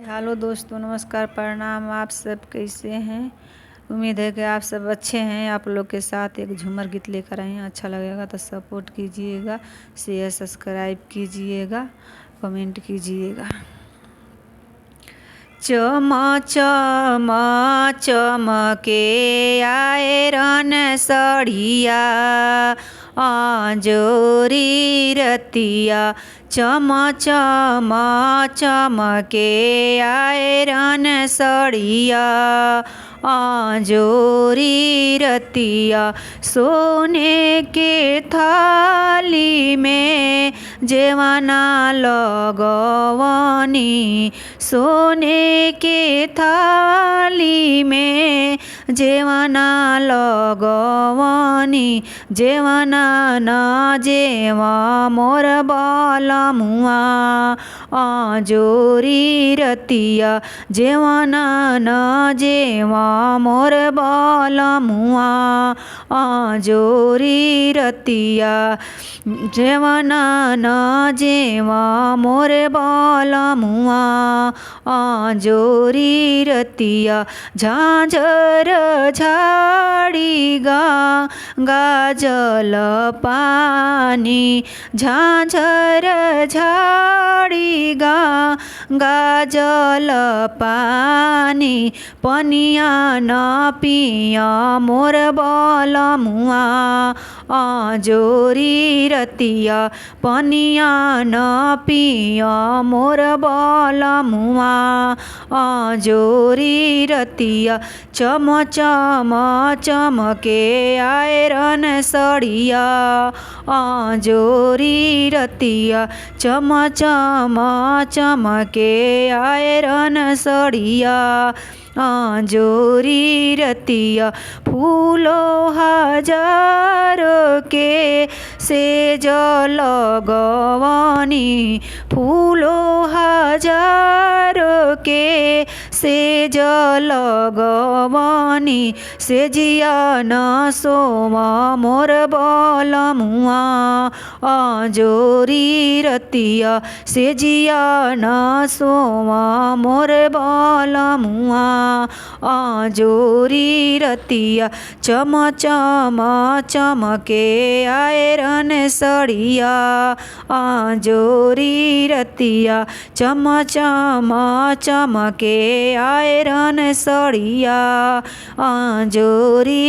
Hello दोस्तों, नमस्कार, प्रणाम। आप सब कैसे हैं? उम्मीद है कि आप सब अच्छे हैं। आप लोग के साथ एक झूमर गीत लेकर आए हैं। अच्छा लगेगा तो सपोर्ट कीजिएगा, शेयर सब्सक्राइब कीजिएगा, कमेंट कीजिएगा। चमा चमा चमके आयरन सड़िया आंजोरी रतिया, चमा चमा चमके आयरन सड़िया आंजोरी रतिया, सोने के थाली में जेवना लगवनी, सोने के थाली में जेवना लगवनी, जेवना न जेवा मोर बलमुआ आंजोरी रतिया, जेवना न जेवा मोर बलमुआ आंजोरी रतिया, जेवना न जेवा मोर बलमुआ आंजोरी रतिया, झांझर झाड़ी गाजल पानी, झांझर झाड़ी गाजल पानी, पनिया न पिया मोर बलमुआ आंजोरी रतिया, पनिया न पिया मोर बलमुआ आंजोरी रतिया, चम चम चमके आयरन सड़िया आंजोरी रतिया, चम चम चमके आयरन सड़िया आंजोरी रतिया, फूलो हजारों के सेज लगवनी, फूलो हजारों के सेज लगवनी, सेजिया न सोवा मोर बलमुआ आंजोरी रतिया, सेजिया न सोवा मोर बलमुआ आंजोरी रतिया, चम चम चमके आयरन सड़िया आंजोरी रतिया, चम चम चमके आयरन सड़िया आंजोरी